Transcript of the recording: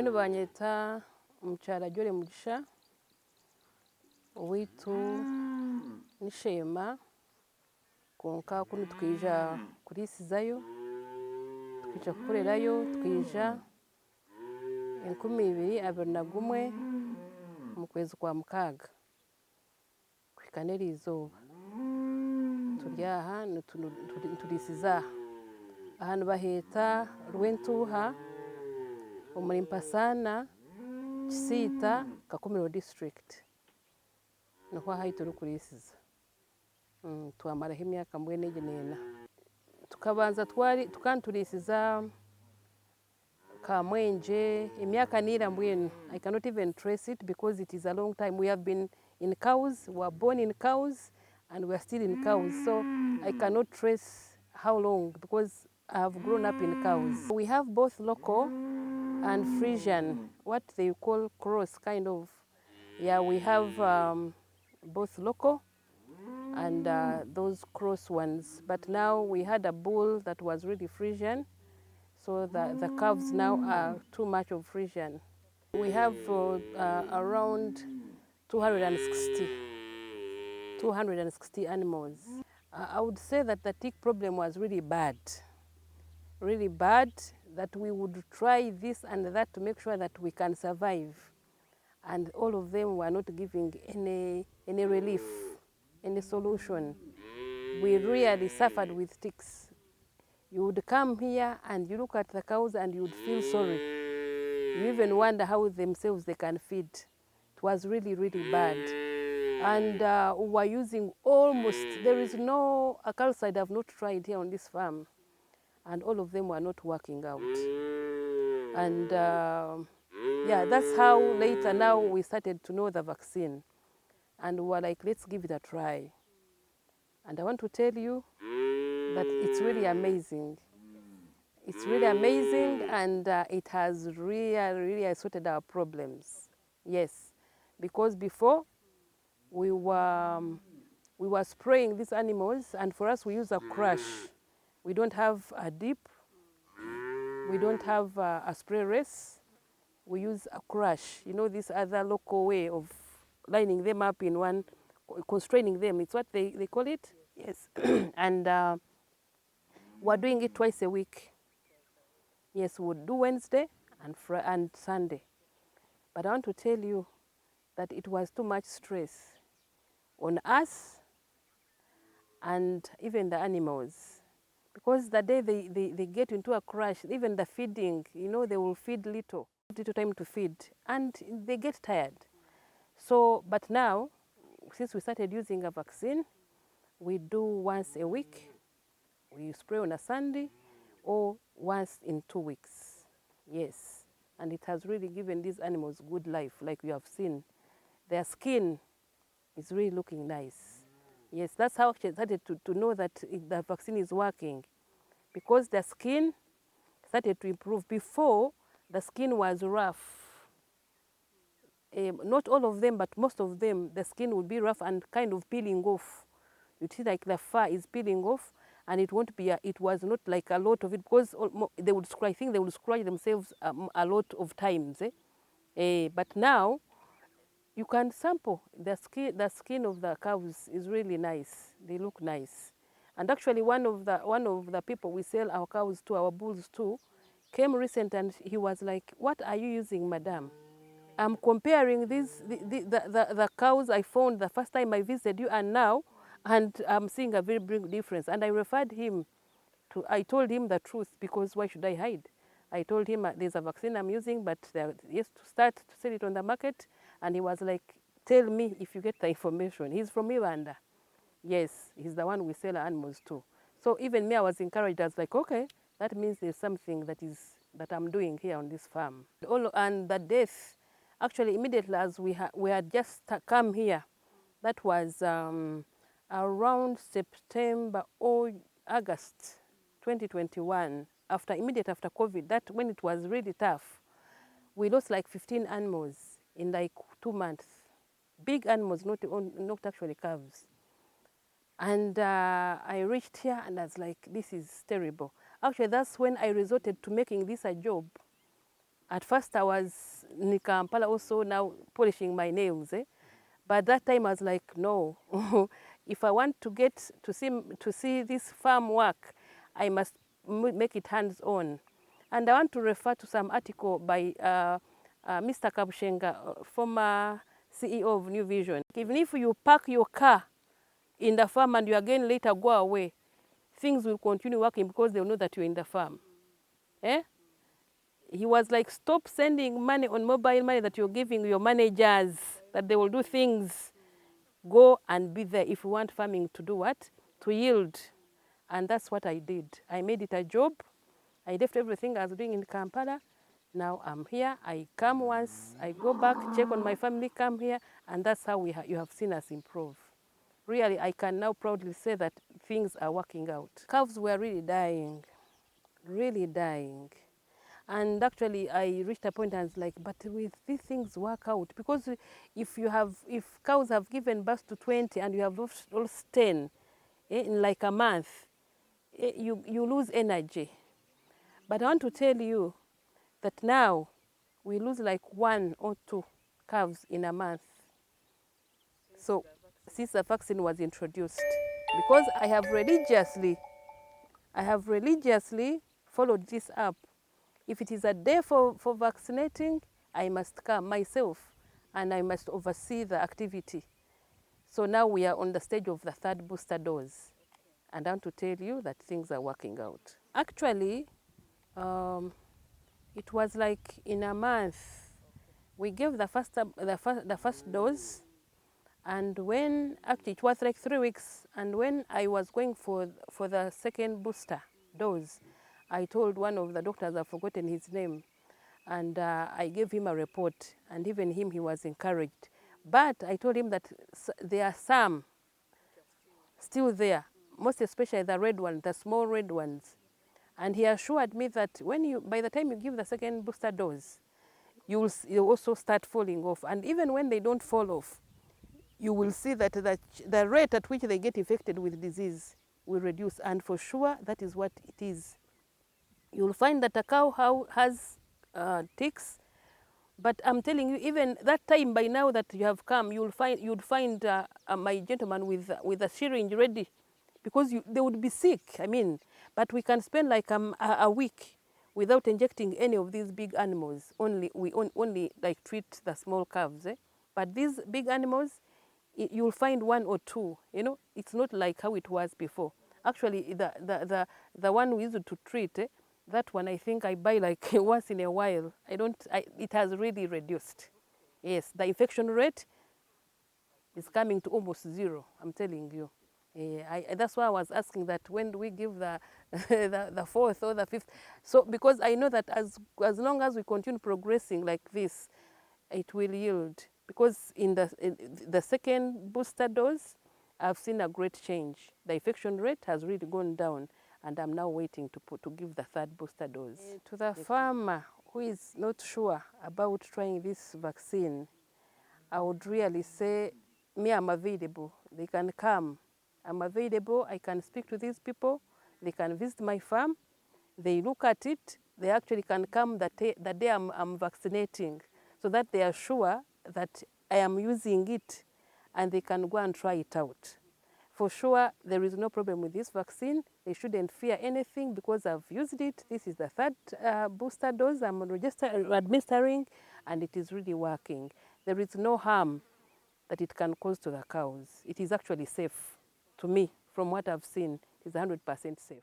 Bano banyeta omukyala Jole Mugisha owaitu nishema konka kunu tukija kurisizayo tukija kukorerayo twija 2021 mu kwezi kwa mukaaga kuhika n'erizooba turi aha turisiza ahantu baheta Rwentuha omuri Mpasana Kisiita Kakomero district niho ahi turi kurisiza twamaraho emyaka mbwenu egi n'ena tukabanza tukanturisiza Kamwenje emyaka niira mbwenu. I cannot even trace it because it is a long time. We have been in cows, we were born in cows and we are still in cows, so I cannot trace how long because I have grown up in cows. We have both local and Frisian, what they call cross kind of. Yeah, we have both local and those cross ones. But now we had a bull that was really Frisian, so the calves now are too much of Frisian. We have around 260 animals. I would say that the tick problem was really bad, that we would try this and that to make sure that we can survive. And all of them were not giving any relief, any solution. We really suffered with ticks. You would come here and you look at the cows and you would feel sorry. You even wonder how themselves they can feed. It was really, really bad. And we were using almost, there is no calcite I've not tried here on this farm. And all of them were not working out. And yeah, that's how later now we started to know the vaccine. And we were like, let's give it a try. And I want to tell you that it's really amazing. It's really amazing, and it has really sorted our problems. Yes, because before we were spraying these animals, and for us we use a crush. We don't have a dip. We don't have a spray race. We use a crush. You know, this other local way of lining them up in one, constraining them. It's what they call it. Yes, and we're doing it twice a week. Yes, we would do Wednesday and Sunday. But I want to tell you that it was too much stress on us and even the animals. Because the day they get into a crash, even the feeding, you know, they will feed little time to feed, and they get tired. So, but now, since we started using a vaccine, we do once a week. We spray on a Sunday or once in 2 weeks. Yes, and it has really given these animals good life, like you have seen. Their skin is really looking nice. Yes, that's how I started to know that the vaccine is working, because the skin started to improve. Before, the skin was rough. Not all of them, but most of them, the skin would be rough and kind of peeling off. You see, like the fur is peeling off, and it won't be. It was not like a lot of it, because they would scratch. I think they would scratch themselves a lot of times. But now, you can sample the skin. The skin of the cows is really nice. They look nice. And actually, one of the people we sell our cows to, our bulls to, came recent, and he was like, "What are you using, madam?" I'm comparing the cows I found the first time I visited you and now, and I'm seeing a very big difference. And I referred him to, I told him the truth, because why should I hide? I told him there's a vaccine I'm using, but yes, to start to sell it on the market. And he was like, tell me if you get the information. He's from Uganda. Yes, he's the one we sell our animals to. So even me, I was encouraged. I was like, okay, that means there's something that I'm doing here on this farm. And the death, actually, immediately as we had just come here, that was around September or August 2021, immediate after COVID, that when it was really tough, we lost like 15 animals in like 2 months. Big animals, not actually calves. And I reached here and I was like, this is terrible. Actually, that's when I resorted to making this a job. At first I was in Kampala also now polishing my nails. But that time I was like, no, if I want to get to see this farm work, I must make it hands-on. And I want to refer to some article by Mr. Kabushenga, former CEO of New Vision. Even if you park your car in the farm and you again later go away, things will continue working because they'll know that you're in the farm. Eh? He was like, stop sending money on mobile money that you're giving your managers, that they will do things. Go and be there if you want farming to do what? To yield. And that's what I did. I made it a job. I left everything I was doing in Kampala. Now I'm here. I come once, I go back, check on my family, come here, and that's how you have seen us improve. Really, I can now proudly say that things are working out. Calves were really dying, really dying. And actually, I reached a point and I was like, but will these things work out? Because if cows have given birth to 20 and you have lost 10 in like a month, you lose energy. But I want to tell you that now we lose like 1 or 2 calves in a month. So since the vaccine was introduced, because I have religiously followed this up. If it is a day for vaccinating, I must come myself and I must oversee the activity. So now we are on the stage of the 3rd booster dose. And I want to tell you that things are working out. Actually, it was like in a month. We gave the first dose, and when, actually it was like 3 weeks, and when I was going for the 2nd booster dose, I told one of the doctors, I've forgotten his name, and I gave him a report, and even him, he was encouraged. But I told him that there are some still there, most especially the red ones, the small red ones. And he assured me that by the time you give the 2nd booster dose, you'll also start falling off. And even when they don't fall off, you will see that the rate at which they get infected with disease will reduce. And for sure, that is what it is. You'll find that a cow has ticks, but I'm telling you, even that time by now that you have come, you'd find my gentleman with a syringe ready, because they would be sick. I mean, but we can spend like a week without injecting any of these big animals. We only like treat the small calves. But these big animals, you'll find 1 or 2. You know, it's not like how it was before. Actually, the one we used to treat, that one I think I buy like once in a while. It has really reduced. Yes, the infection rate is coming to almost 0. I'm telling you. That's why I was asking that when do we give the 4th or the 5th? So because I know that as long as we continue progressing like this, it will yield. Because in the 2nd booster dose, I've seen a great change. The infection rate has really gone down, and I'm now waiting to give the 3rd booster dose. To the farmer who is not sure about trying this vaccine, I would really say, me, I'm available. They can come. I'm available. I can speak to these people. They can visit my farm. They look at it. They actually can come the day I'm vaccinating, so that they are sure that I am using it, and they can go and try it out. For sure, there is no problem with this vaccine. They shouldn't fear anything because I've used it. This is the 3rd booster dose I'm administering, and it is really working. There is no harm that it can cause to the cows. It is actually safe to me. From what I've seen, it is 100% safe.